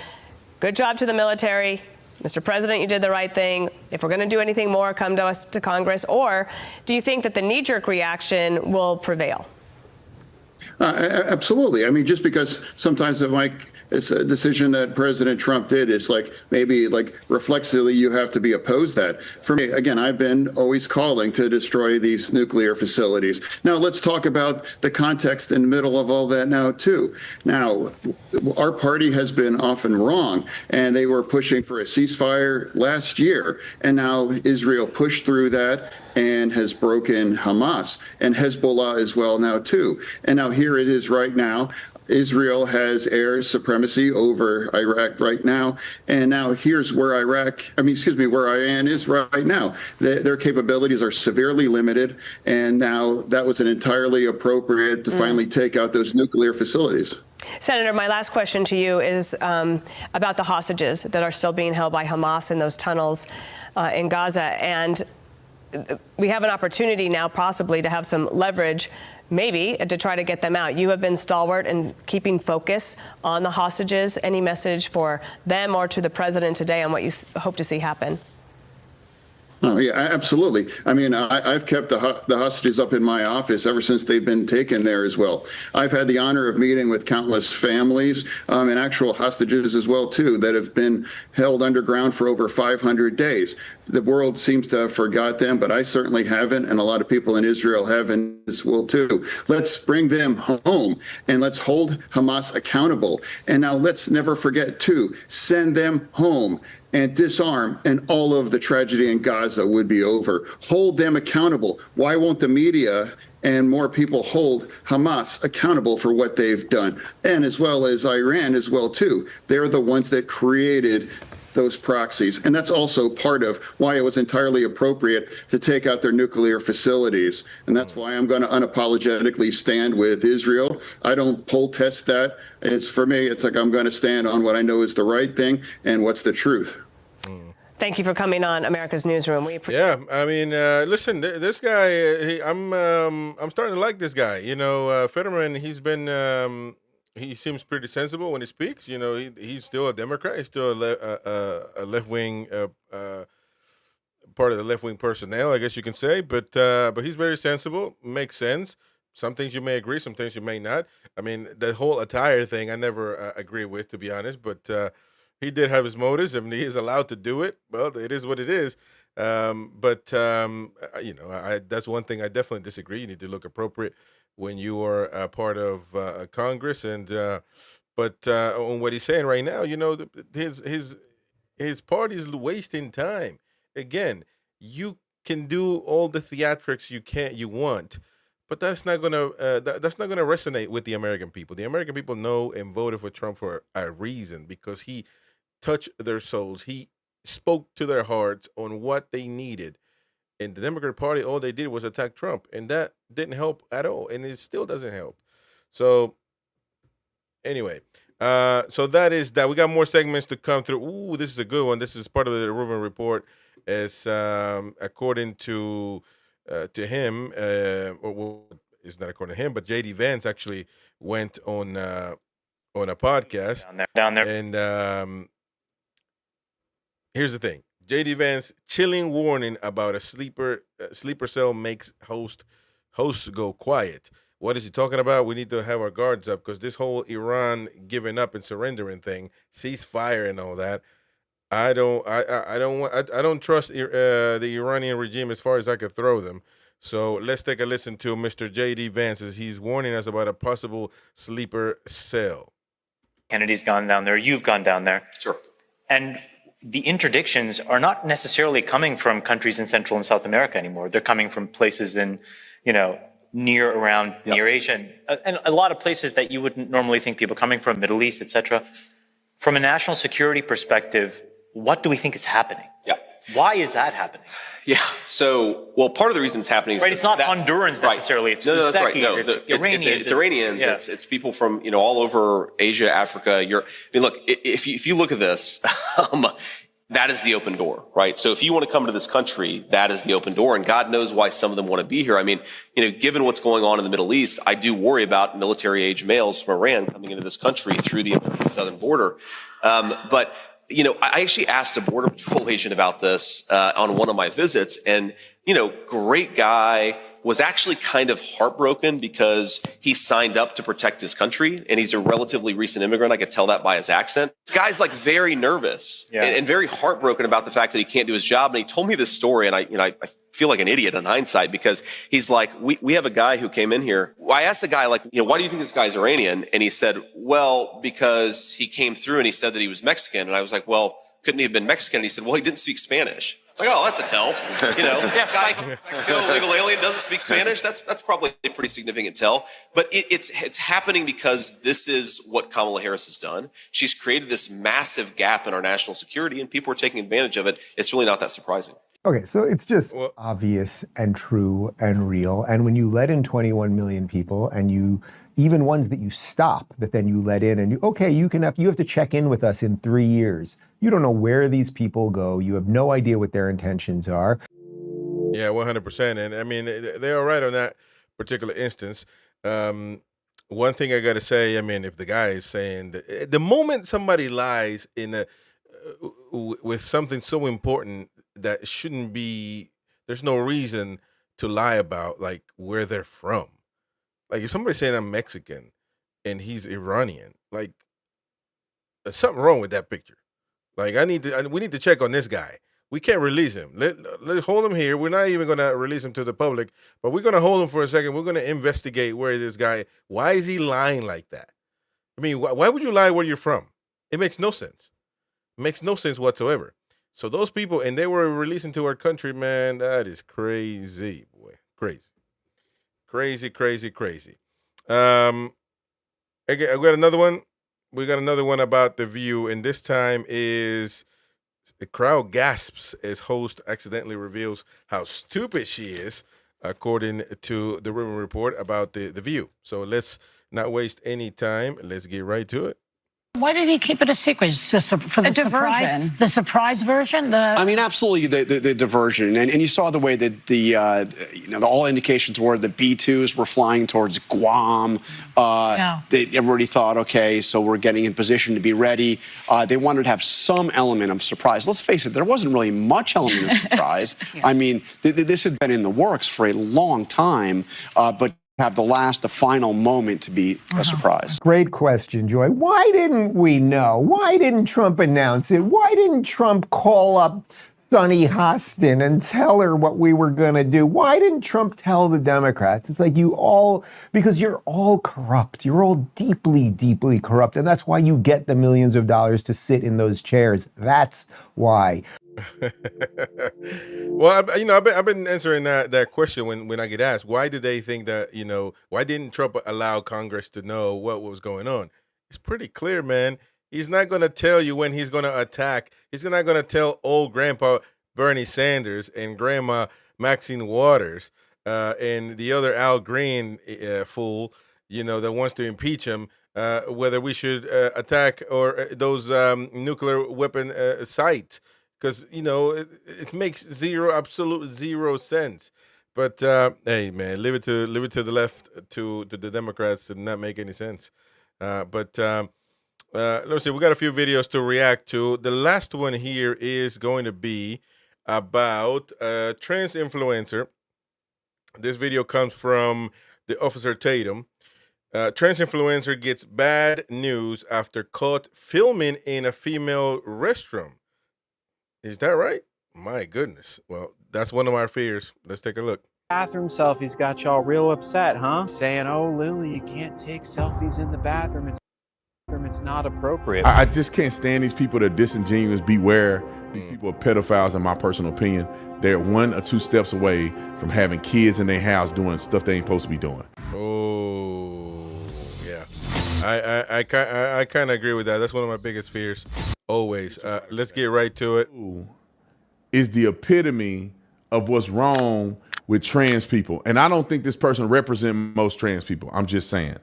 good job to the military, Mr. President, you did the right thing. If we're going to do anything more, come to us, to Congress. Or do you think that the knee-jerk reaction will prevail? Absolutely. I mean, just because sometimes it's a decision that President Trump did, it's like maybe like reflexively you have to be opposed that. For me, again, I've been always calling to destroy these nuclear facilities. Now, let's talk about the context in the middle of all that now, too. Now, our party has been often wrong, and they were pushing for a ceasefire last year, and now Israel pushed through that and has broken Hamas and Hezbollah as well now, too. And now here it is right now. Israel has air supremacy over Iraq right now. And now here's where where Iran is right now. Their capabilities are severely limited. And now that was an entirely appropriate to finally take out those nuclear facilities. Senator, my last question to you is about the hostages that are still being held by Hamas in those tunnels in Gaza. And we have an opportunity now possibly to have some leverage, maybe, to try to get them out. You have been stalwart in keeping focus on the hostages. Any message for them or to the president today on what you hope to see happen? Oh, yeah, absolutely. I mean, I've kept the hostages up in my office ever since they've been taken there as well. I've had the honor of meeting with countless families and actual hostages as well, too, that have been held underground for over 500 days. The world seems to have forgot them, but I certainly haven't, and a lot of people in Israel haven't as well, too. Let's bring them home, and let's hold Hamas accountable. And now let's never forget, too, send them home. and disarm, and all of the tragedy in Gaza would be over. Hold them accountable. Why won't the media and more people hold Hamas accountable for what they've done? And as well as Iran as well, too. They're the ones that created those proxies. And that's also part of why it was entirely appropriate to take out their nuclear facilities. And that's why I'm going to unapologetically stand with Israel. I don't poll test that. It's for me, it's like I'm going to stand on what I know is the right thing and what's the truth. Thank you for coming on America's Newsroom. We Yeah, I mean, listen, this guy, I'm starting to like this guy. You know, Fetterman, he's been, he seems pretty sensible when he speaks. You know, he's still a Democrat. He's still a left-wing, part of the left-wing personnel, I guess you can say. But he's very sensible, makes sense. Some things you may agree, some things you may not. I mean, the whole attire thing I never agree with, to be honest. But he did have his motives, and he is allowed to do it. Well, it is what it is. You know, that's one thing I definitely disagree. You need to look appropriate when you are a part of Congress. And but on what he's saying right now, you know, his party's wasting time. Again, you can do all the theatrics you want, but that's not gonna resonate with the American people. The American people know and voted for Trump for a reason, because he touched their souls. He spoke to their hearts on what they needed. And the Democrat Party, all they did was attack Trump, and that didn't help at all, and it still doesn't help. So anyway, so that is that. We got more segments to come through. Ooh, this is a good one. This is part of the Rogan report. As according to him, it's not according to him, but JD Vance actually went on a podcast down there, and here's the thing. JD Vance, chilling warning about a sleeper cell makes hosts go quiet. What is he talking about? We need to have our guards up, because this whole Iran giving up and surrendering thing, ceasefire and all that, I don't trust the Iranian regime as far as I could throw them. So let's take a listen to Mr. JD Vance as he's warning us about a possible sleeper cell. Kennedy's gone down there. You've gone down there. Sure. And the interdictions are not necessarily coming from countries in Central and South America anymore. They're coming from places in, near Asia, and a lot of places that you wouldn't normally think people coming from, Middle East, etc. From a national security perspective, what do we think is happening? Yeah. Why is that happening? Yeah. So, part of the reason it's happening is right. It's not Hondurans necessarily. Right. It's no, that's right. No, it's Iranians. It's Iranians. Yeah. It's people from all over Asia, Africa, Europe. I mean, look, if you look at this, that is the open door, right? So if you want to come to this country, that is the open door, and God knows why some of them want to be here. I mean, given what's going on in the Middle East, I do worry about military-age males from Iran coming into this country through the American southern border. But I actually asked a Border Patrol agent about this on one of my visits, and, great guy, was actually kind of heartbroken because he signed up to protect his country, and he's a relatively recent immigrant. I could tell that by his accent. This guy's like very nervous and very heartbroken about the fact that he can't do his job. And he told me this story, and I feel like an idiot in hindsight, because he's like, we have a guy who came in here. I asked the guy, why do you think this guy's Iranian? And he said, well, because he came through and he said that he was Mexican. And I was like, well, couldn't he have been Mexican? And he said, well, he didn't speak Spanish. It's like, oh, that's a tell. Guy from Mexico, legal alien, doesn't speak Spanish. That's probably a pretty significant tell. But it's happening because this is what Kamala Harris has done. She's created this massive gap in our national security, and people are taking advantage of it. It's really not that surprising. Okay, so it's just obvious and true and real. And when you let in 21 million people, and even ones that you stop, that then you let in, and you have to check in with us in 3 years. You don't know where these people go. You have no idea what their intentions are. Yeah, 100%. And I mean, they are right on that particular instance. One thing I got to say, I mean, if the guy is saying that the moment somebody lies with something so important that shouldn't be, there's no reason to lie about, like, where they're from. Like, if somebody's saying I'm Mexican and he's Iranian, like, there's something wrong with that picture. Like, we need to check on this guy. We can't release him. Let's hold him here. We're not even going to release him to the public, but we're going to hold him for a second. We're going to investigate where this guy, why is he lying like that? I mean, why would you lie where you're from? It makes no sense. It makes no sense whatsoever. So those people, and they were releasing to our country, man, that is crazy, boy. Crazy. Crazy, crazy, crazy. I got another one. We got another one about The View, and this time is the crowd gasps as host accidentally reveals how stupid she is, according to the Rogan report about the View. So let's not waste any time. Let's get right to it. Why did he keep it a secret? For the surprise, the surprise version? I mean, absolutely the diversion. And you saw the way that all indications were the B-2s were flying towards Guam. Everybody thought, okay, so we're getting in position to be ready. They wanted to have some element of surprise. Let's face it, there wasn't really much element of surprise. I mean, this had been in the works for a long time, but have the final moment to be a surprise. Great question, Joy. Why didn't we know? Why didn't Trump announce it? Why didn't Trump call up Sunny Hostin and tell her what we were going to do? Why didn't Trump tell the Democrats? It's like because you're all corrupt. You're all deeply, deeply corrupt. And that's why you get the millions of dollars to sit in those chairs. That's why. Well, I've been answering that question when I get asked, why did they think that, why didn't Trump allow Congress to know what was going on? It's pretty clear, man. He's not going to tell you when he's going to attack. He's not going to tell old Grandpa Bernie Sanders and Grandma Maxine Waters and the other Al Green fool, that wants to impeach him, whether we should attack or those nuclear weapon sites. Because, it makes absolute zero sense. But, hey, man, leave it to the left, to the Democrats to not make any sense. Let's see. We got a few videos to react to. The last one here is going to be about a trans influencer. This video comes from the Officer Tatum. Trans influencer gets bad news after caught filming in a female restroom. Is that right? My goodness. Well, that's one of our fears. Let's take a look. Bathroom selfies got y'all real upset, huh? Saying, oh, Lily, you can't take selfies in the bathroom. It's not appropriate. I just can't stand these people that are disingenuous. Beware. These people are pedophiles, in my personal opinion. They're 1 or 2 steps away from having kids in their house doing stuff they ain't supposed to be doing. Oh, yeah. I kind of agree with that. That's one of my biggest fears. Always. Let's get right to it. Is the epitome of what's wrong with trans people. And I don't think this person represents most trans people. I'm just saying.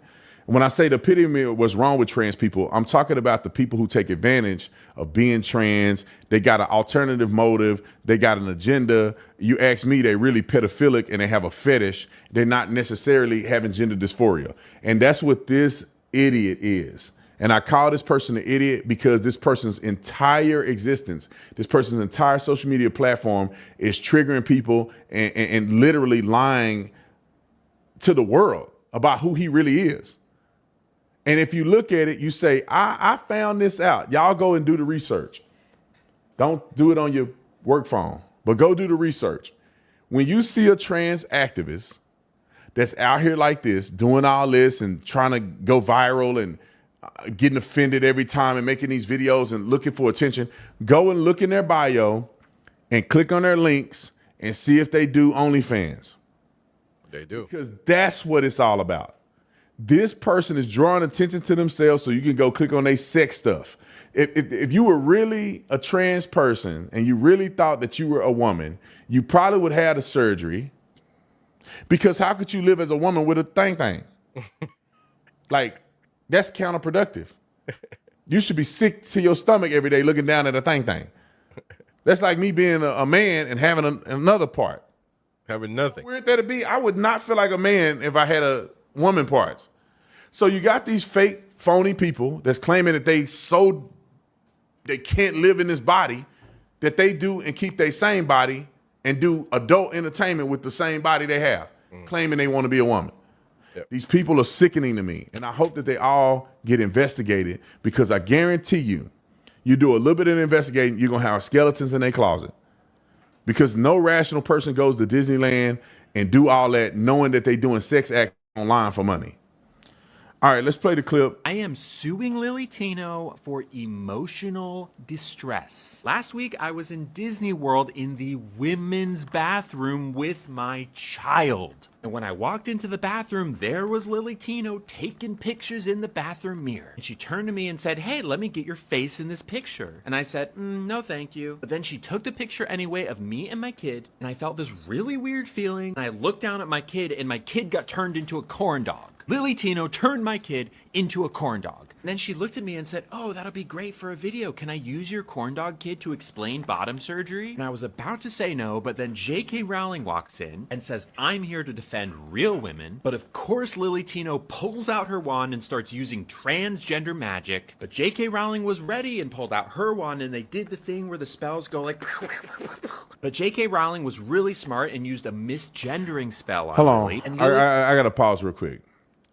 When I say the epitome of what's wrong with trans people, I'm talking about the people who take advantage of being trans. They got an alternative motive. They got an agenda. You ask me, they're really pedophilic and they have a fetish. They're not necessarily having gender dysphoria. And that's what this idiot is. And I call this person an idiot because this person's entire existence, this person's entire social media platform is triggering people and literally lying to the world about who he really is. And if you look at it, you say, I found this out. Y'all go and do the research. Don't do it on your work phone, but go do the research. When you see a trans activist that's out here like this, doing all this and trying to go viral and getting offended every time and making these videos and looking for attention, go and look in their bio and click on their links and see if they do OnlyFans. They do. Because that's what it's all about. This person is drawing attention to themselves so you can go click on their sex stuff. If you were really a trans person and you really thought that you were a woman, you probably would have the surgery, because how could you live as a woman with a thing? Like, that's counterproductive. You should be sick to your stomach every day looking down at a thing. That's like me being a man and having another part. Having nothing. How weird that'd be. I would not feel like a man if I had a woman parts. So you got these fake, phony people that's claiming that they can't live in this body, that they do and keep their same body and do adult entertainment with the same body they have, claiming they want to be a woman. Yep. These people are sickening to me, and I hope that they all get investigated, because I guarantee you do a little bit of investigating, you're going to have skeletons in their closet, because no rational person goes to Disneyland and do all that knowing that they're doing sex acts online for money. All right, let's play the clip. I am suing Lily Tino for emotional distress. Last week, I was in Disney World in the women's bathroom with my child. And when I walked into the bathroom, there was Lily Tino taking pictures in the bathroom mirror. And she turned to me and said, "Hey, let me get your face in this picture." And I said, "No, thank you." But then she took the picture anyway of me and my kid. And I felt this really weird feeling. And I looked down at my kid, and my kid got turned into a corn dog. Lily Tino turned my kid into a corn dog. And then she looked at me and said, "Oh, that'll be great for a video. Can I use your corn dog kid to explain bottom surgery?" And I was about to say no, but then J.K. Rowling walks in and says, "I'm here to defend real women." But of course, Lily Tino pulls out her wand and starts using transgender magic. But J.K. Rowling was ready and pulled out her wand, and they did the thing where the spells go like... But J.K. Rowling was really smart and used a misgendering spell on Hold on. Lily. And I got to pause real quick.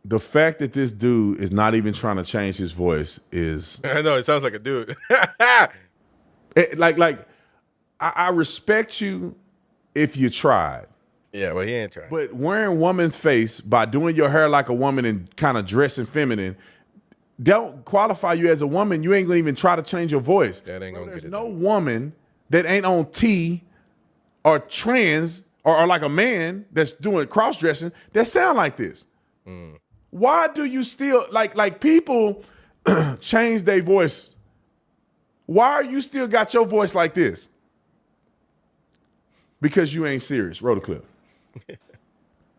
The fact that this dude is not even trying to change his voice is... I know, it sounds like a dude. I respect you if you tried. Yeah, but he ain't trying. But wearing woman's face by doing your hair like a woman and kind of dressing feminine don't qualify you as a woman. You ain't going to even try to change your voice. That ain't going to get it. There's no woman that ain't on T or trans or like a man that's doing cross-dressing that sound like this. Why do you still like people change their voice? Why are you still got your voice like this? Because you ain't serious. Roll the clip.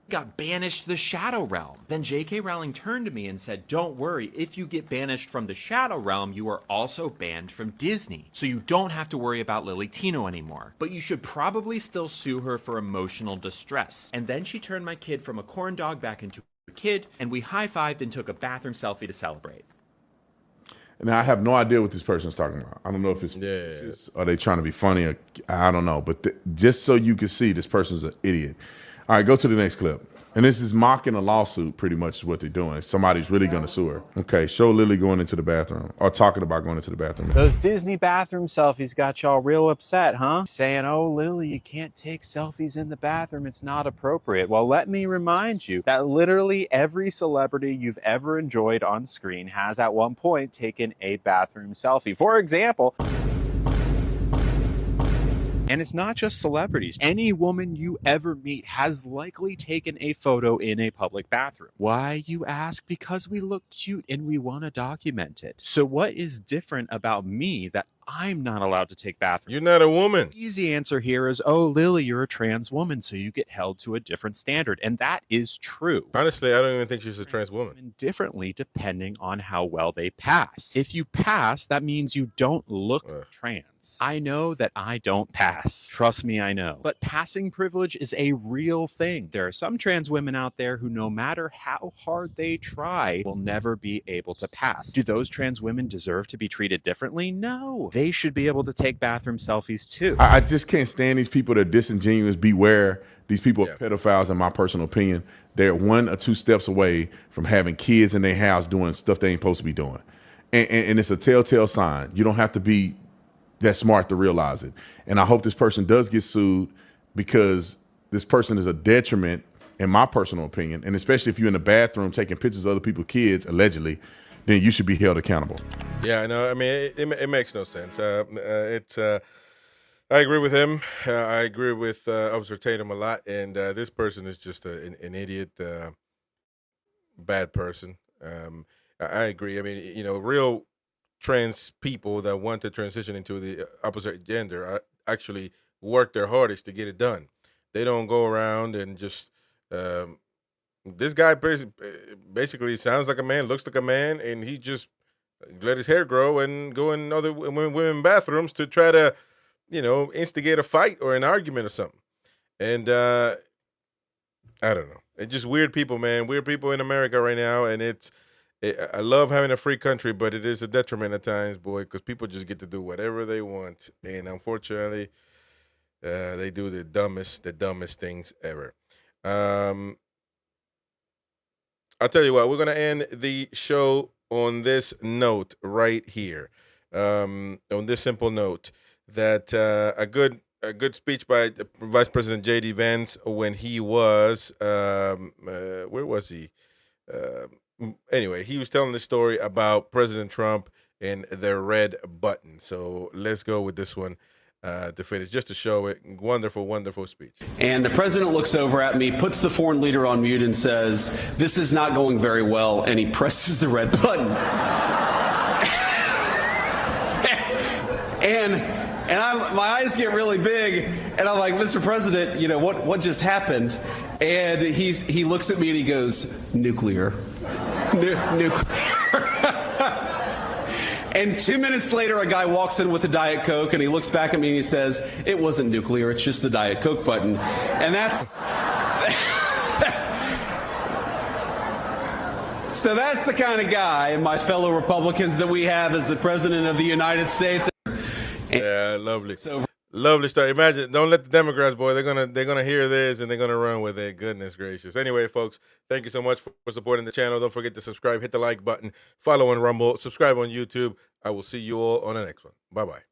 got banished to the Shadow Realm. Then J.K. Rowling turned to me and said, "Don't worry, if you get banished from the Shadow Realm, you are also banned from Disney. So you don't have to worry about Lily Tino anymore. But you should probably still sue her for emotional distress." And then she turned my kid from a corn dog back into a kid, and we high-fived and took a bathroom selfie to celebrate. And I have no idea what this person's talking about. I don't know if it's are they trying to be funny or I don't know. But just so you can see, this person's an idiot. All right, go to the next clip. And this is mocking a lawsuit, pretty much is what they're doing. Somebody's really going to sue her. Okay, show Lily going into the bathroom or talking about going into the bathroom. Those Disney bathroom selfies got y'all real upset, huh? Saying, "Oh, Lily, you can't take selfies in the bathroom. It's not appropriate." Well, let me remind you that literally every celebrity you've ever enjoyed on screen has at one point taken a bathroom selfie. For example, and it's not just celebrities. Any woman you ever meet has likely taken a photo in a public bathroom. Why, you ask? Because we look cute and we want to document it. So what is different about me that I'm not allowed to take bathrooms? You're not a woman. The easy answer here is, "Oh, Lily, you're a trans woman, so you get held to a different standard." And that is true. Honestly, I don't even think she's a trans woman. Differently depending on how well they pass. If you pass, that means you don't look trans. I know that I don't pass. Trust me, I know. But passing privilege is a real thing. There are some trans women out there who, no matter how hard they try, will never be able to pass. Do those trans women deserve to be treated differently? No. They should be able to take bathroom selfies too. I just can't stand these people that are disingenuous. Beware. These people are pedophiles, in my personal opinion. They're 1 or 2 steps away from having kids in their house doing stuff they ain't supposed to be doing. And it's a telltale sign. You don't have to be that smart to realize it. And I hope this person does get sued, because this person is a detriment, in my personal opinion. And especially if you're in the bathroom taking pictures of other people's kids, allegedly, then you should be held accountable. Yeah, I know. I mean, it makes no sense. I agree with him. I agree with Officer Tatum a lot. And this person is just an idiot, bad person. I agree. I mean, you know, real trans people that want to transition into the opposite gender actually work their hardest to get it done. They don't go around and just this guy basically sounds like a man, looks like a man, and he just let his hair grow and go in other women bathrooms to try to, you know, instigate a fight or an argument or something. And I don't know. It's just weird people, man. Weird people in America right now, and I love having a free country, but it is a detriment at times, boy, because people just get to do whatever they want. And unfortunately, they do the dumbest things ever. I'll tell you what, we're going to end the show on this note right here. On this simple note, that a good speech by Vice President J.D. Vance when he was, where was he? Anyway, he was telling the story about President Trump and the red button. So let's go with this one to finish, just to show it. Wonderful, wonderful speech. And the president looks over at me, puts the foreign leader on mute, and says, "This is not going very well," and he presses the red button. And my eyes get really big, and I'm like, "Mr. President, what just happened?" And he looks at me and he goes, "Nuclear, nuclear." And 2 minutes later, a guy walks in with a Diet Coke, and he looks back at me and he says, "It wasn't nuclear, it's just the Diet Coke button." And that's so that's the kind of guy, my fellow Republicans, that we have as the President of the United States. Yeah, lovely. Lovely story. Imagine, don't let the Democrats, boy, they're gonna hear this and they're gonna run with it. Goodness gracious. Anyway, folks, thank you so much for supporting the channel. Don't forget to subscribe, hit the like button, follow on Rumble, subscribe on YouTube. I will see you all on the next one. Bye-bye.